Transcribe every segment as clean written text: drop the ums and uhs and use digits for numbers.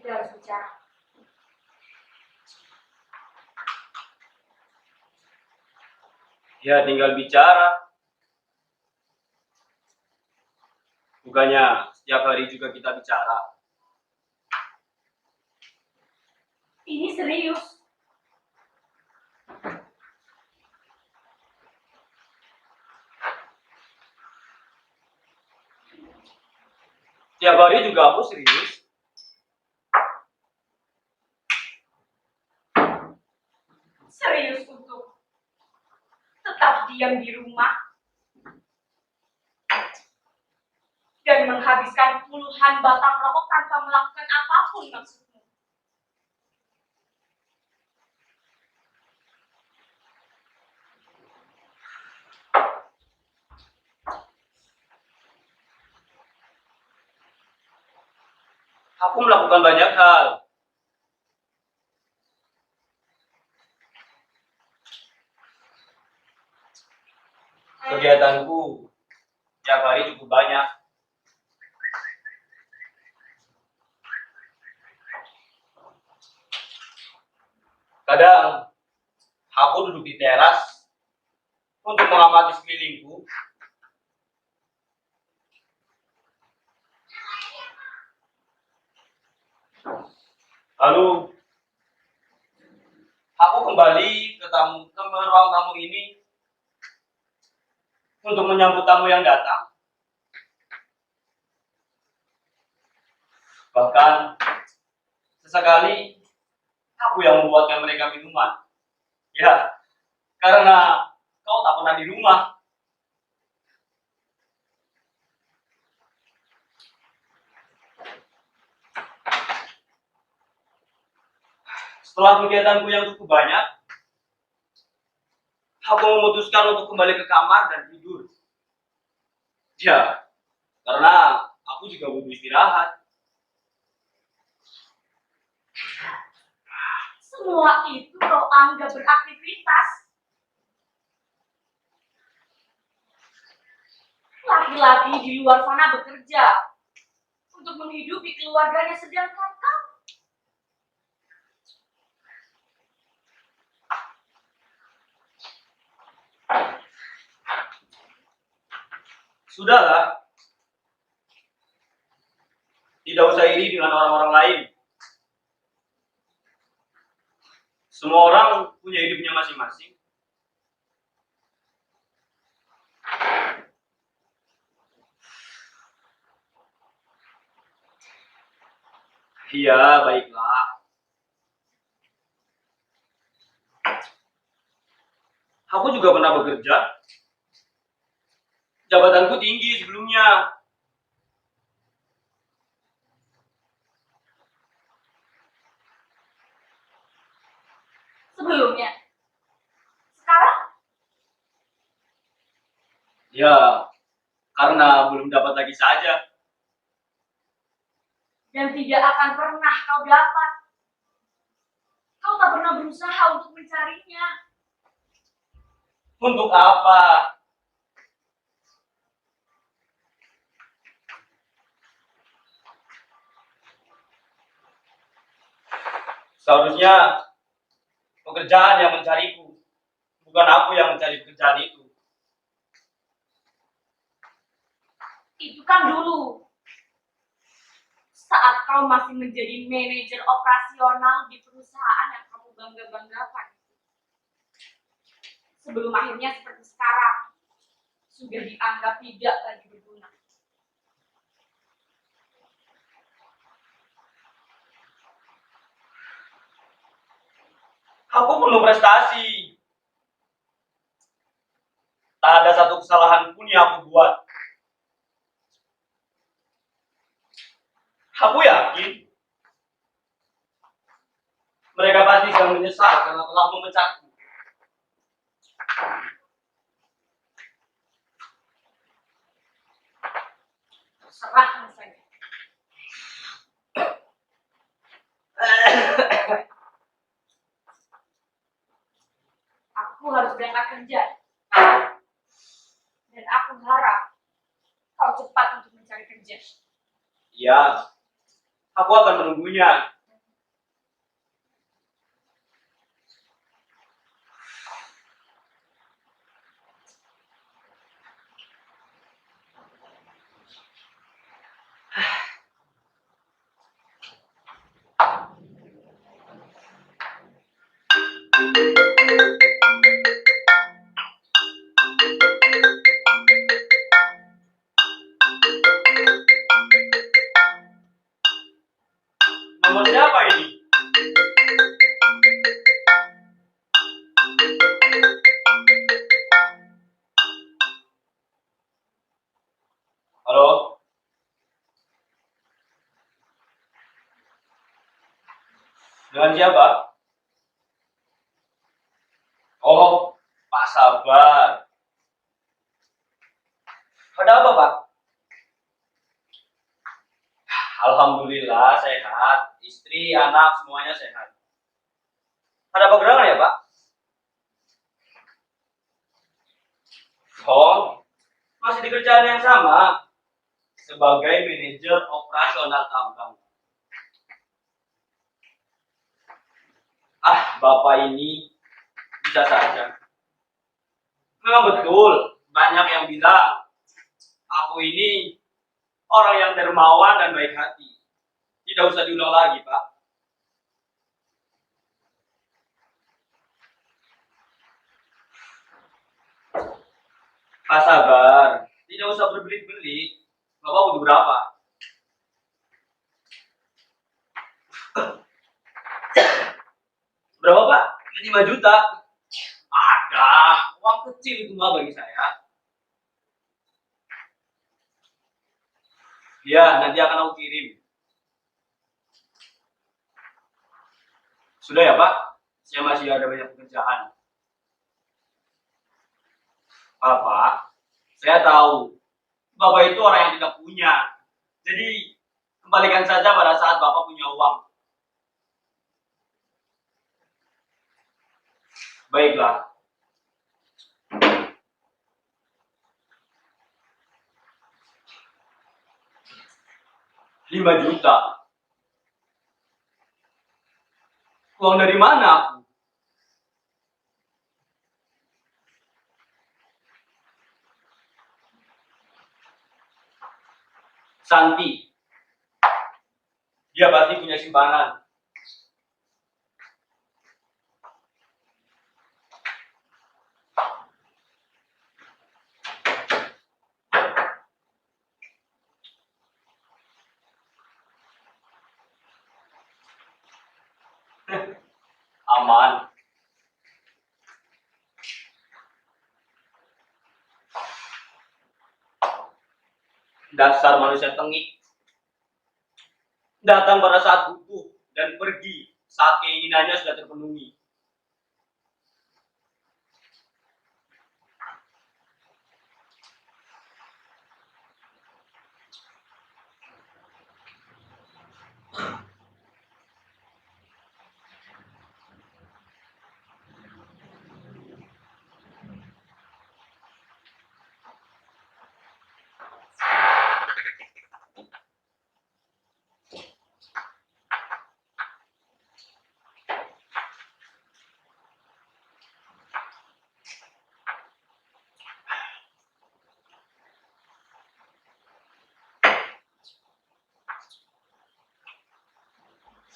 Tidak harus bicara. Ya tinggal bicara. Bukannya setiap hari juga kita bicara. Ini serius. Setiap hari juga aku serius. Serius untuk tetap diam di rumah dan menghabiskan puluhan batang rokok tanpa melakukan apapun maksudmu. Aku melakukan banyak hal. Kegiatanku setiap hari cukup banyak. Kadang aku duduk di teras untuk mengamati sekelilingku. Lalu aku kembali ke ruang tamu ini untuk menyambut tamu yang datang. Bahkan sesekali aku yang membuatkan mereka minuman. Ya, karena kau tak pernah di rumah. Setelah kegiatanku yang cukup banyak, aku memutuskan untuk kembali ke kamar dan tidur. Ya, karena aku juga butuh istirahat. Semua itu kau anggap beraktivitas. Laki-laki di luar sana bekerja untuk menghidupi keluarganya, sedangkan kau Sudahlah, tidak usah iri dengan orang-orang lain. Semua orang punya hidupnya masing-masing. Iya, baiklah. Aku juga pernah bekerja. Jabatanku tinggi sebelumnya. Sebelumnya. Sekarang? Ya, karena belum dapat lagi saja. Dan tidak akan pernah kau dapat. Kau tak pernah berusaha untuk mencarinya. Untuk apa? Seharusnya pekerjaan yang mencariku, bukan aku yang mencari pekerjaan itu. Itu kan dulu. Saat kau masih menjadi manajer operasional di perusahaan yang kamu bangga-banggakan. Sebelum akhirnya seperti sekarang, sudah dianggap tidak lagi berguna. Aku penuh prestasi. Tak ada satu kesalahan pun yang aku buat. Aku yakin mereka pasti sedang menyesal karena telah memecatku. Serahkan saja. Aku harus berangkat kerja. Dan aku harap kau cepat untuk mencari kerja. Iya, aku akan menunggunya. Nomor siapa ini? Halo? Dengan siapa? Oh, Pak Sabar. Ada apa, Pak? Alhamdulillah sehat. Istri, anak, semuanya sehat. Ada apa gerangan ya, Pak? Oh, masih di kerjaan yang sama. Sebagai manajer operasional tambang. Bapak ini bisa saja. Memang betul, banyak yang bilang aku ini orang yang dermawan dan baik hati. Tidak usah diulang lagi, Pak. Pak Sabar, tidak usah berbelit-belit. Bapak butuh berapa? Berapa, Pak? 5 juta. Ada, uang kecil itu mah bagi saya. Ya, nanti akan aku kirim. Sudah ya, Pak? Saya masih ada banyak pekerjaan. Bapak, saya tahu Bapak itu orang yang tidak punya. Jadi, kembalikan saja pada saat Bapak punya uang. Baiklah. Rp5 juta. Uang dari mana aku? Santi. Dia pasti punya simpanan. Paman, dasar manusia tengik, datang pada saat butuh dan pergi saat keinginannya sudah terpenuhi.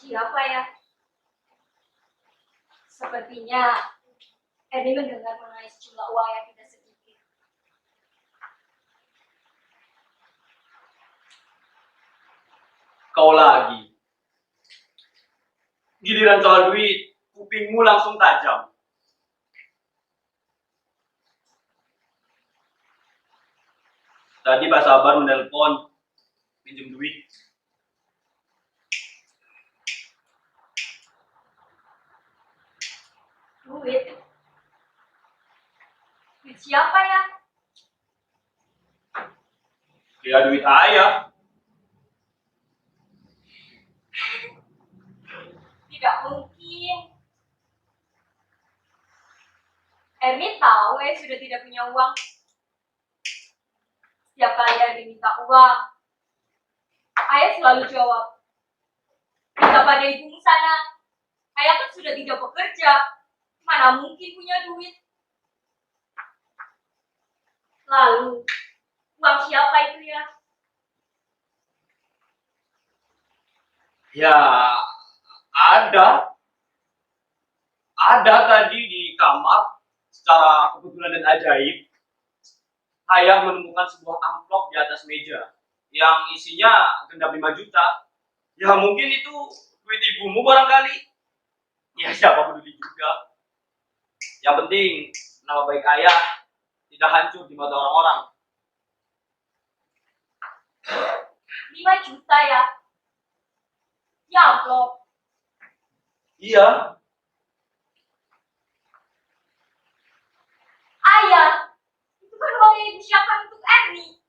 Siapa ya? Sepertinya Edi mendengar mengenai sejumlah uang yang tidak sedikit. Kau lagi. Giliran soal duit, kupingmu langsung tajam. Tadi Pak Sabar menelpon, pinjam duit. Duit? Duit siapa ya? Ya duit ayah. Tidak mungkin. Ermi tahu sudah tidak punya uang. Setiap kali Ermi minta uang, ayah selalu jawab, minta pada ibumu sana. Ayah kan sudah tidak bekerja, mana mungkin punya duit. Lalu, uang siapa itu ya? Ya, ada. Ada tadi di kamar, secara kebetulan dan ajaib, ayah menemukan sebuah amplop di atas meja yang isinya genggam 5 juta. Ya mungkin itu duit ibumu barangkali. Ya siapa peduli juga. Yang penting nama baik ayah tidak hancur di mata orang-orang. 5 juta ya? Ya amplop. Iya. Ayah, itu kan uang yang disiapkan untuk Erni,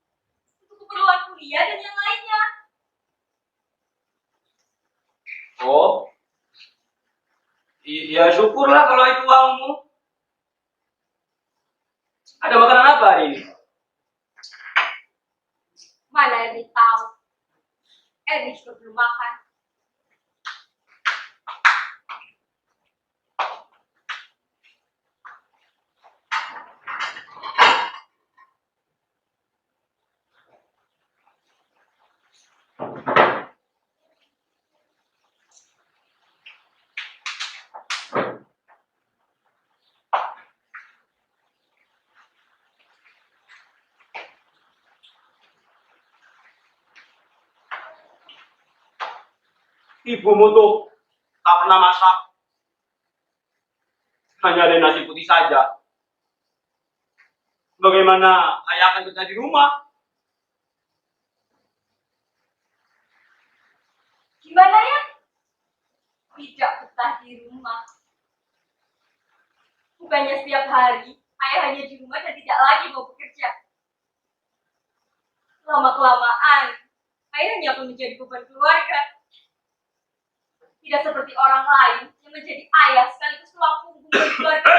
untuk keperluan kuliah dan yang lainnya. Oh. Iya syukurlah kalau itu uangmu. Ada makanan apa hari ini? Mana Erni tahu? Erni juga belum makan. Ibumu tuh tak pernah masak. Hanya ada nasi putih saja. Bagaimana ayah akan betah di rumah? Gimana ya? Tidak betah di rumah. Bukannya setiap hari ayah hanya di rumah dan tidak lagi mau bekerja. Lama-kelamaan, ayah hanya akan menjadi beban keluarga. Tidak seperti orang lain yang menjadi ayah sekaligus tulang punggung bagi keluarga.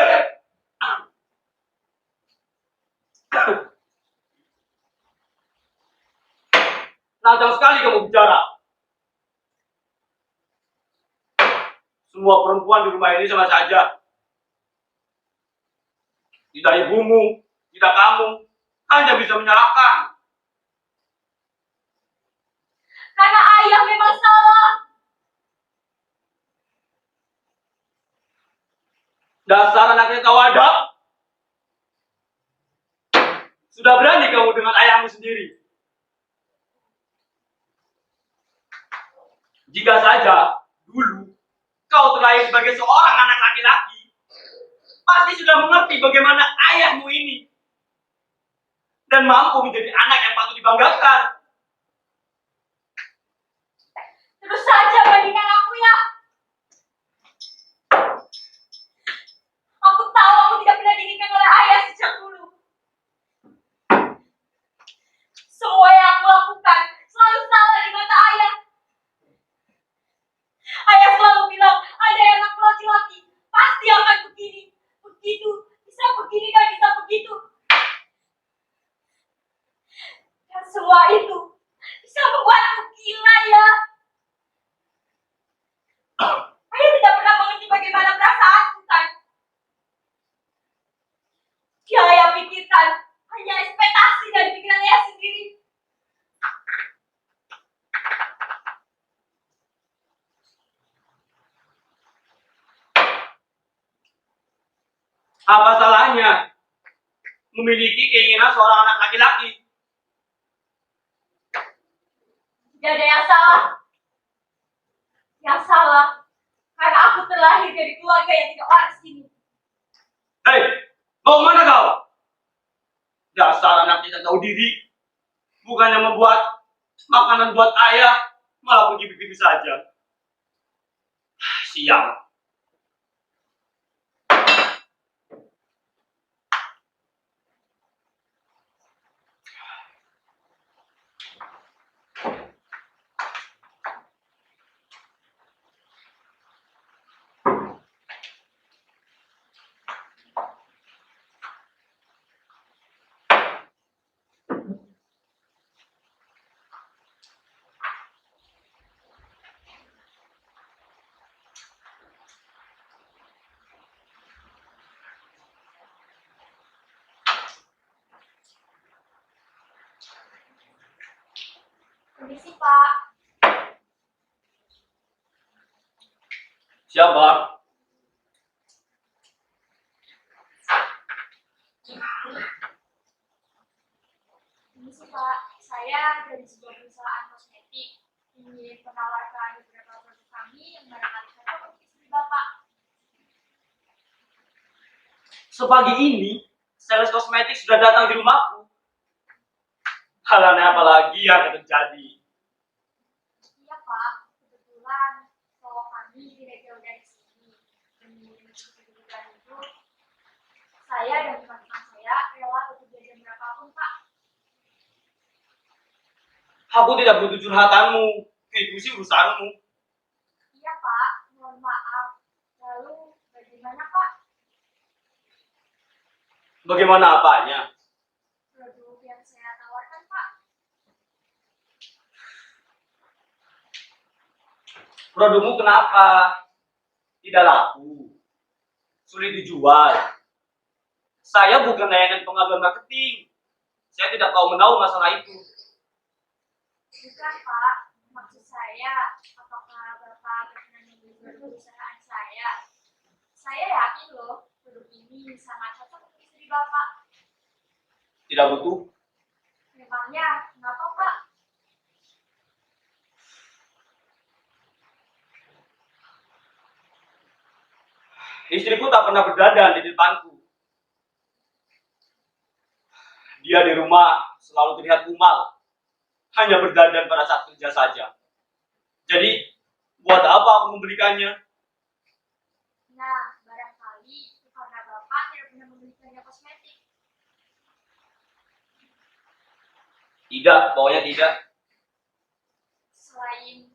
Lancang sekali kamu bicara. Semua perempuan di rumah ini sama saja. Tidak ibumu, tidak kamu, hanya bisa menyalahkan. Karena ayah memang salah. Dasar anaknya tahu adab. Sudah berani kamu dengan ayahmu sendiri. Jika saja dulu kau terlahir sebagai seorang anak laki-laki pasti sudah mengerti bagaimana ayahmu ini. Dan mampu menjadi anak yang patut dibanggakan. Terus saja bandingkan aku ya. Aku tahu aku tidak pernah diinginkan oleh ayah sejak dulu. Semua yang aku lakukan selalu salah di mata ayah. Ayah selalu bilang, ada anak laki-laki pasti akan begini, begitu, bisa begini dan bisa begitu. Dan semua itu bisa membuatku gila ya. Ayah tidak pernah mengerti bagaimana perasaanku kan. Yang ayah pikirkan hanya ekspektasi dari pikiran ayah sendiri. Apa salahnya memiliki keinginan seorang anak laki-laki? Tidak ada yang salah. Yang salah karena aku terlahir dari keluarga yang tidak waras ini. Hei, mau kemana kau? Dasar anak tidak tahu diri. Bukannya membuat makanan buat ayah, malah pergi begitu saja. Sial. Permisi Pak. Siapa? Permisi Pak, saya dari sebuah perusahaan kosmetik ingin menawarkan beberapa produk kami yang barangkali cocok untuk istri Bapak. Sepagi ini, sales kosmetik sudah datang di rumahku. Hal aneh apa lagi yang akan terjadi? Iya Pak, kebetulan kalau kami tidak jauh dari sini demi kehidupan hidup, saya dan teman-teman saya rela untuk jajan berapapun Pak. Aku tidak butuh curhatanmu. Itu sih urusanmu. Iya Pak, mohon maaf. Lalu bagaimana Pak? Bagaimana apanya? Produk yang saya tawarkan Pak? Produkmu kenapa tidak laku? Sulit dijual. Saya bukan layanan pengaduan marketing. Saya tidak tahu menahu masalah itu. Bukan Pak, maksud saya, apakah Bapak berkenan membeli produk perusahaan saya? Saya yakin loh, produk ini sangat cocok untuk istri Bapak. Tidak butuh. Memangnya, kenapa Pak? Istriku tak pernah berdandan di depanku. Dia di rumah selalu terlihat kumal. Hanya berdandan pada saat kerja saja. Jadi, buat apa aku membelikannya? Nah, barangkali itu karena Bapak tidak pernah membelikannya kosmetik. Tidak, pokoknya tidak. Selain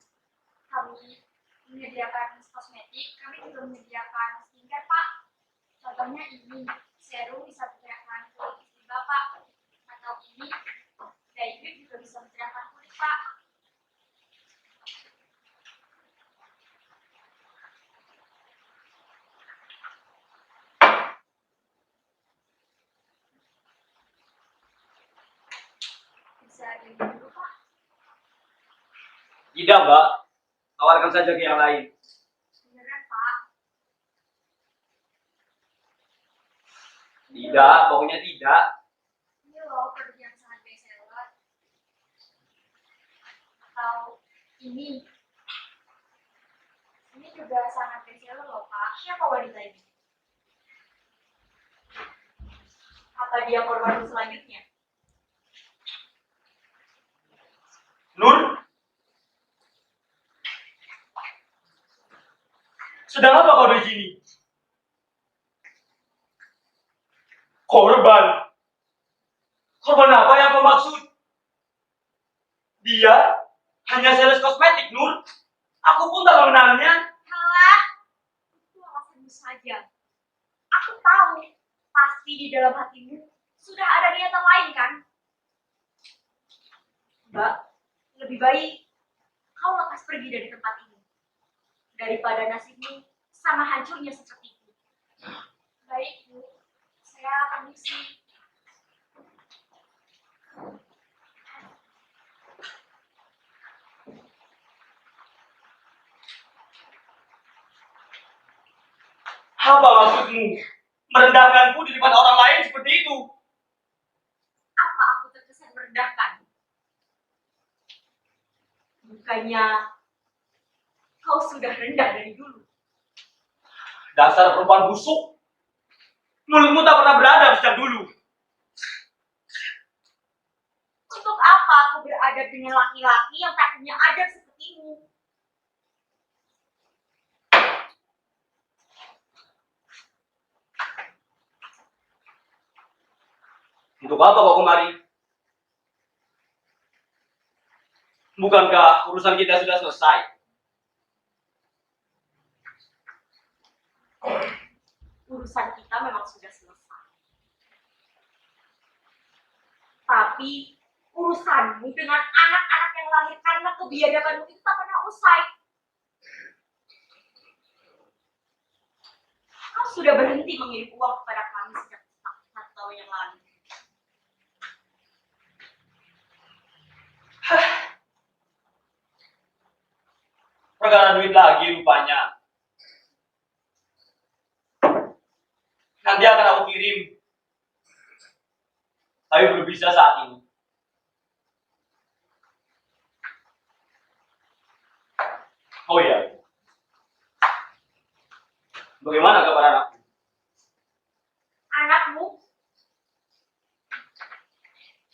kami menyediakan kosmetik, kami juga menyediakan skincare Pak. Contohnya ini, serum bisa mencerahkan kulit istri Bapak. Atau ini, day cream juga bisa mencerahkan kulit Pak. Bisa dilihat dulu Pak. Tidak, Mbak. Tawarkan saja ke yang lain. Beneran Pak. Tidak, pokoknya tidak. Ini loh produk yang sangat best seller. Atau ini juga sangat best seller loh Pak. Siapa wanita ini? Apa dia korban selanjutnya? Nur, sedang apa kau di sini? Korban? Korban apa yang kau maksud? Dia hanya sales kosmetik, Nur. Aku pun tak mengenalnya. Halah, itu alasanmu saja. Aku tahu, pasti di dalam hatimu sudah ada niatan lain kan? Mbak, lebih baik kau lekas pergi dari tempat ini. Daripada nasibmu sama hancurnya sepertiku. Baik, Bu. Saya permisi. Apa maksudmu? Merendahkanku di depan orang lain seperti itu? Apa aku terkesan merendahkan? Bukannya kau sudah rendah dari dulu. Dasar perempuan busuk. Mulutmu tak pernah beradab sejak dulu. Untuk apa aku beradab dengan laki-laki yang tak punya adab sepertimu? Untuk apa kau kemari? Bukankah urusan kita sudah selesai? Urusan kita memang sudah selesai. Tapi urusanmu dengan anak-anak yang lahir karena kebiadabanmu itu tak pernah usai. Kau sudah berhenti mengirim uang kepada kami sejak 4 tahun yang lalu. Perkara duit lagi rupanya. Nanti akan aku kirim. Tapi belum bisa saat ini. Oh iya. Bagaimana kabar anakku? Anakmu,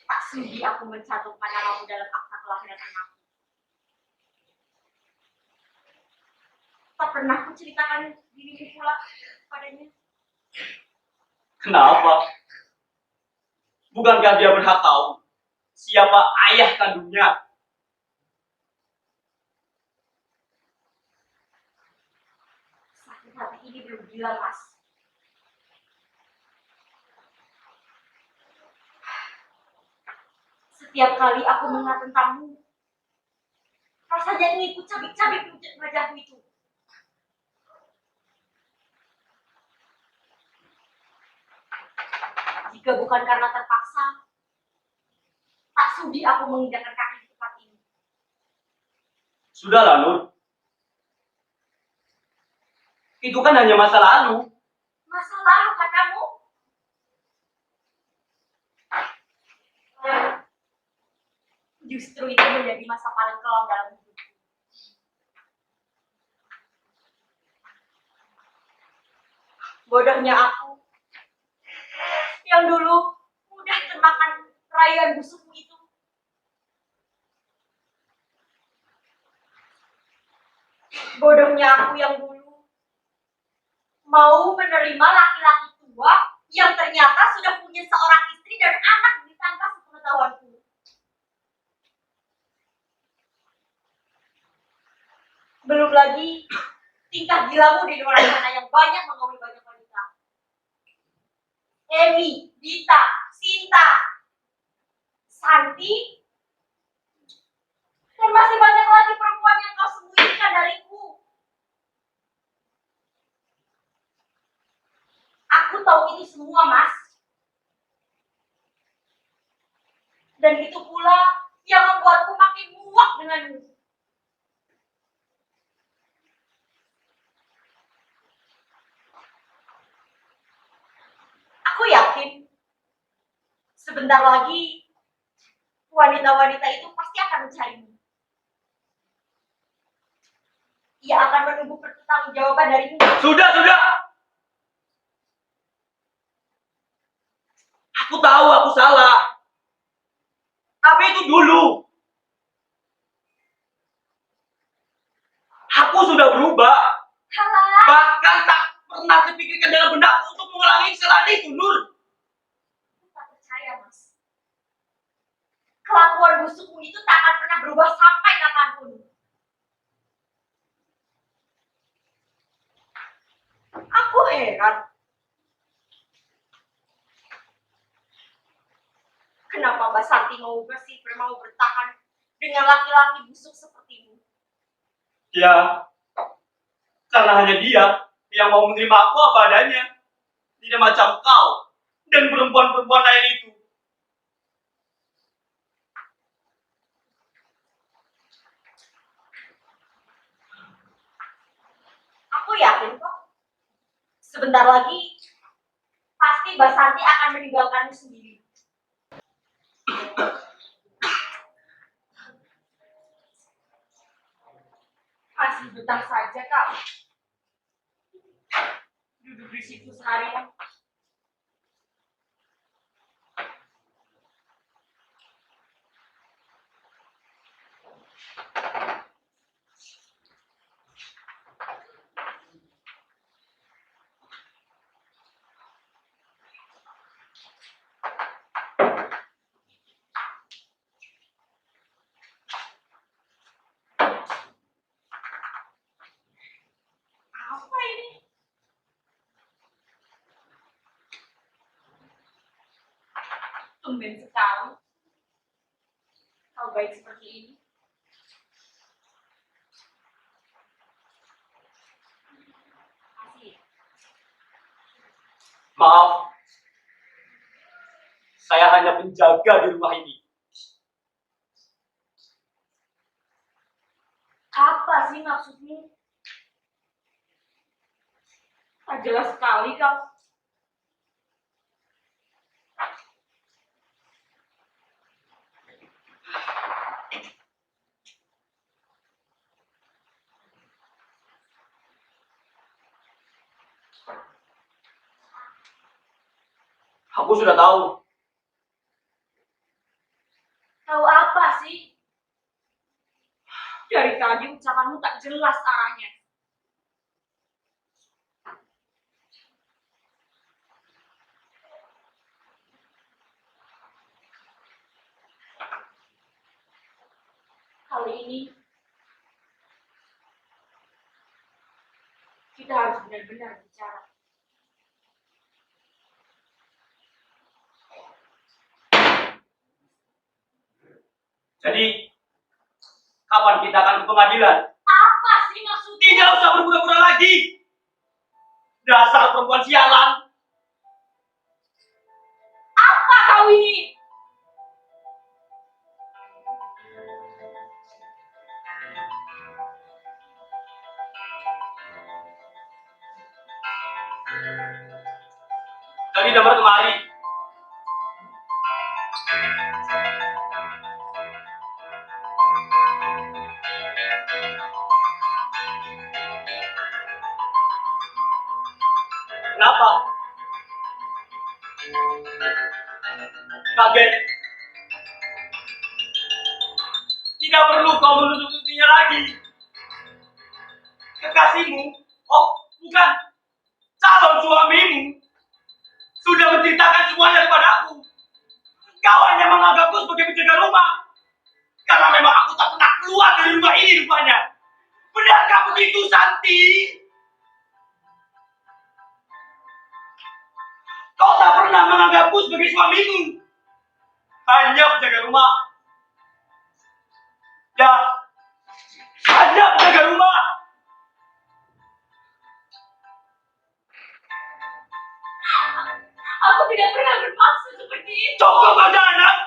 tak sudi aku mencantumkan namamu dalam akta kelahiran anakku. Tak pernah kuceritakan dirimu pula padanya. Kenapa? Bukankah dia berhak tahu siapa ayah kandungnya? Sakit hati ini belum gila, Mas. Setiap kali aku mengingat tentangmu, rasanya ingin ku cabik-cabik wajahmu itu. Jika bukan karena terpaksa, tak sudi aku menginjakkan kaki di tempat ini. Sudahlah, Nur. Itu kan hanya masa lalu. Masa lalu katamu? Justru itu menjadi masa paling kelam dalam hidupku. Bodohnya aku yang dulu mudah termakan rayuan busukmu itu. Bodohnya aku yang dulu mau menerima laki-laki tua yang ternyata sudah punya seorang istri dan anak di tanpa sepengetahuanku. Belum lagi tingkah gilamu di luar sana yang banyak mengauli banyak wanita. Emi, Dita, Sinta, Santi, dan masih banyak lagi perempuan yang kau sembunyikan dariku. Aku tahu itu semua, Mas. Dan itu pula yang membuatku makin muak denganmu. Aku yakin sebentar lagi wanita-wanita itu pasti akan mencarimu. Ia akan menunggu pertanggungjawaban darimu. Sudah, sudah. Aku tahu aku salah. Tapi itu dulu. Aku sudah berubah. Halah, Bahkan tak pernah terpikirkan dalam benakku untuk mengulangi kesalahan itu, Nur. aku tak percaya, Mas. Kelakuan busukmu itu tak akan pernah berubah sampai kapanpun. Aku heran. Kenapa Mbak Santi mau bertahan dengan laki-laki busuk sepertimu? Ya, karena hanya dia yang mau menerima aku apa adanya. Tidak macam kau dan perempuan-perempuan lain itu. Aku yakin kok. Sebentar lagi pasti Mbak Santi akan meninggalkanmu sendiri. Masih betah saja kau. Duduk di situ seharian. Apa ini? Tumben sekali. Kau baik seperti ini. Masih. Maaf, saya hanya penjaga di rumah ini. Apa sih maksudmu? Tak jelas sekali kau. Aku sudah tahu. Tahu apa sih? Dari tadi ucapanmu tak jelas arahnya. Kali ini kita harus benar-benar bicara. Jadi, kapan kita akan ke pengadilan? Apa sih maksudnya? Tidak usah berpura-pura lagi. Dasar perempuan sialan. Apa kau ini? Tadi damar kemari. Kenapa? Kaget. Tidak perlu kau menutup-nutupinya lagi. Kekasihmu, oh bukan, calon suamimu, sudah menceritakan semuanya kepadaku. Kau hanya menganggapku sebagai penjaga rumah. Karena memang aku tak pernah keluar dari rumah ini rupanya. Benarkah begitu, Santi? Kau tak pernah menganggapku sebagai suamimu. Hanya penjaga rumah. Ya, hanya penjaga rumah. Aku tidak pernah bermaksud seperti itu. Cukup aja, anak.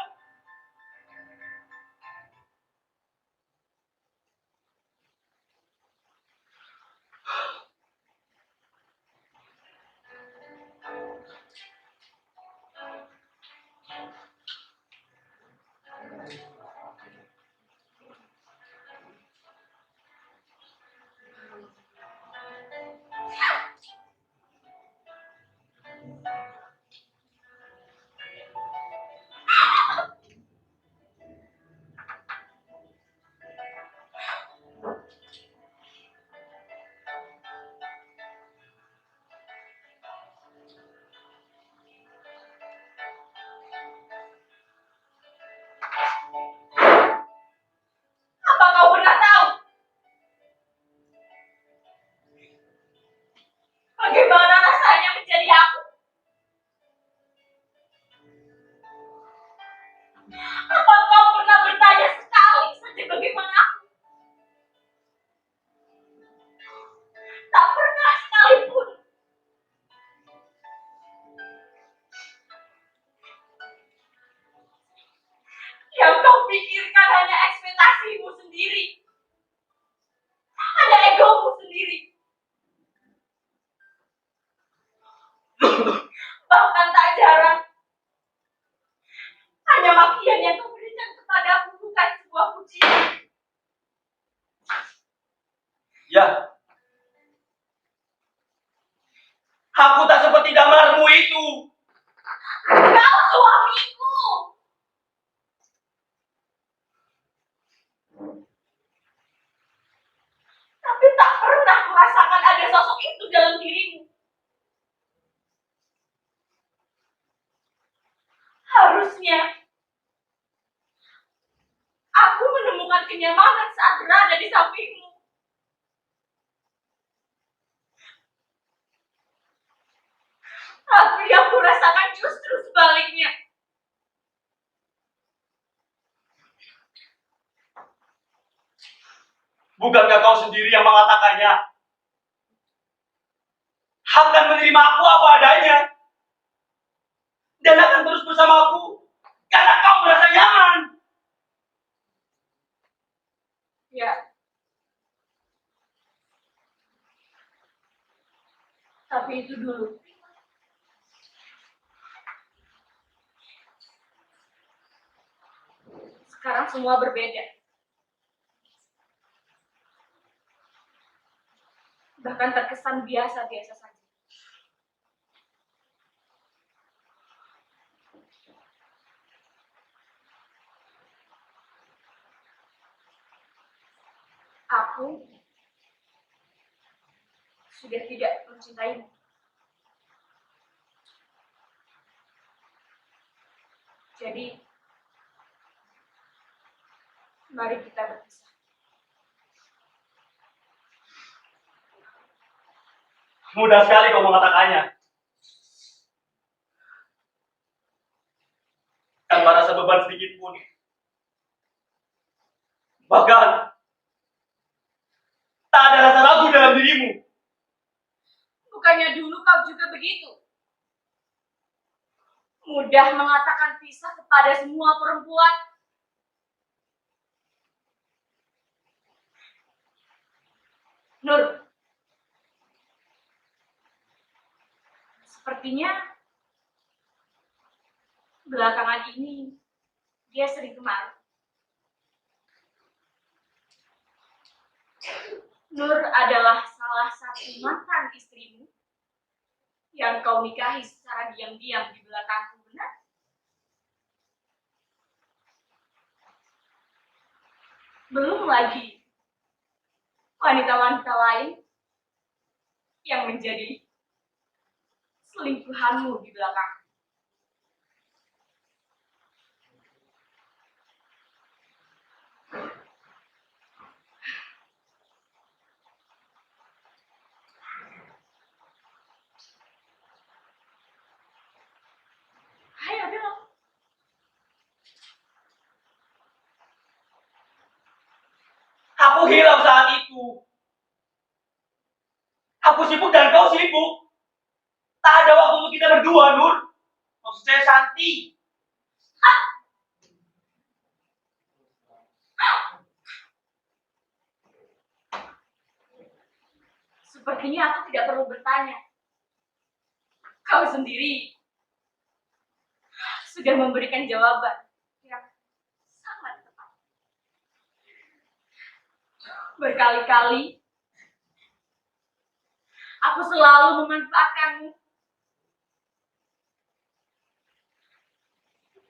Bahkan tak jarang, hanya makian yang kau berikan kepadaku bukan sebuah pujian. Ya, aku tak seperti gambarmu itu. Kau suamiku. Tapi tak pernah merasakan ada sosok itu dalam dirimu. Harusnya aku menemukan kenyamanan saat berada di sampingmu. Tapi yang kurasakan justru sebaliknya. Bukankah kau sendiri yang mengatakannya? Akan menerima aku apa adanya. Dan akan terus bersamaku. Karena kau merasa nyaman. Ya. Tapi itu dulu. Sekarang semua berbeda. Bahkan terkesan biasa-biasa saja. Aku sudah tidak mencintaimu. Jadi, mari kita berpisah. Mudah sekali kau mengatakannya. Tanpa rasa beban sedikit pun. Bahkan, tak ada rasa ragu dalam dirimu. Bukannya dulu kau juga begitu? Mudah mengatakan pisah kepada semua perempuan. Nur, sepertinya belakangan ini dia sering kemari. Nur adalah salah satu mantan istrimu yang kau nikahi secara diam-diam di belakangku, benar? Belum lagi wanita-wanita lain yang menjadi selingkuhanmu di belakang. Ayo bilang. Aku hilang saat itu. Aku sibuk dan kau sibuk. Tak ada waktu untuk kita berdua, Nur. Maksud saya Santi. Sepertinya aku tidak perlu bertanya. Kau sendiri sudah memberikan jawaban yang sangat tepat. Berkali-kali aku selalu memanfaatkanmu.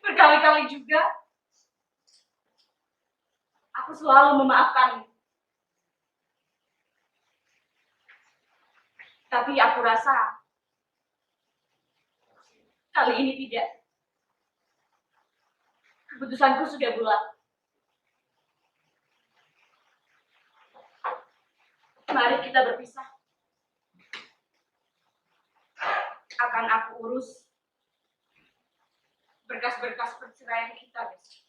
Berkali-kali juga aku selalu memaafkanmu. Tapi aku rasa kali ini tidak. Keputusanku sudah bulat. Mari kita berpisah. Akan aku urus berkas-berkas perceraian kita besok.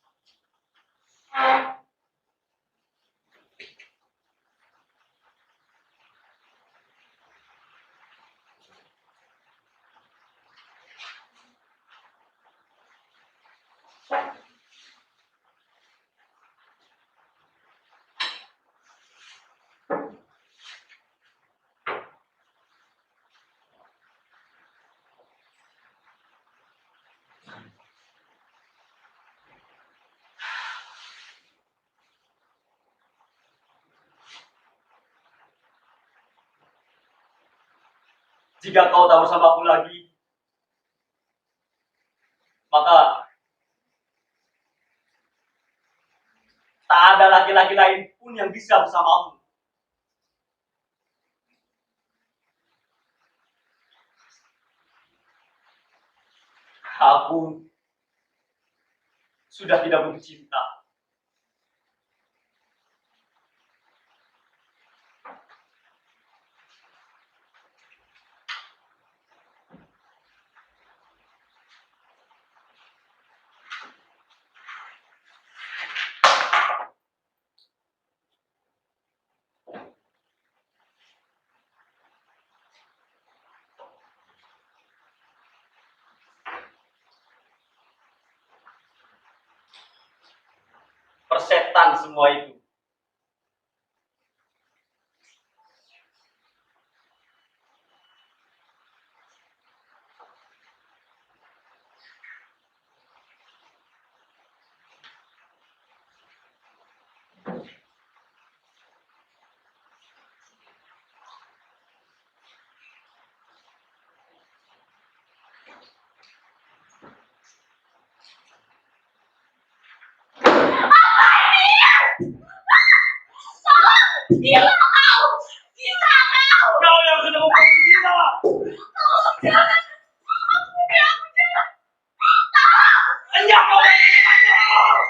Jika kau tak bersamaku lagi, maka tak ada laki-laki lain pun yang bisa bersamamu. Aku sudah tidak butuh cinta. Persetan semua itu. Gila kau! Gila kau! Kau yang sudah membunuh kita. Tolong jangan! Aku jangan! Hanya kau yang membunuh.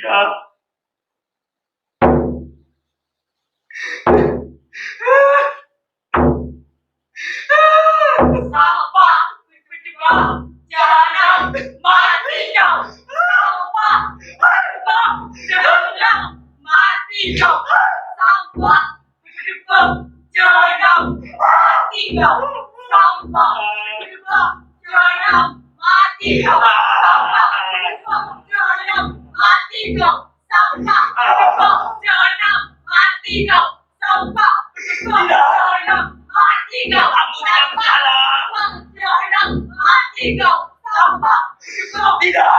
Tidak. Sampah! Berjebak! Jahanam! Mati kau! Sampah! Berjebak! Jahanam! Mati kau! Sampah! Berjebak! Jahanam! Mati kau! Sampah! Berjebak! Jahanam! Mati kau! Sampah! Berjebak! Jahanam! Mati kau! Sampah! Berjebak! Jahanam! Mati kau! Sampah! Berjebak! Jahanam! Mati kau! Aku tidak bersalah. Jahanam! Mati kau! Sampah! Berjebak! Tidak.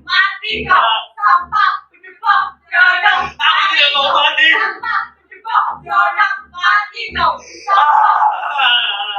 Mati kau! Sampah! Berjebak! Jahanam! Aku tidak mau mati. Sampah! Berjebak! Jahanam! Mati kau! Sampah!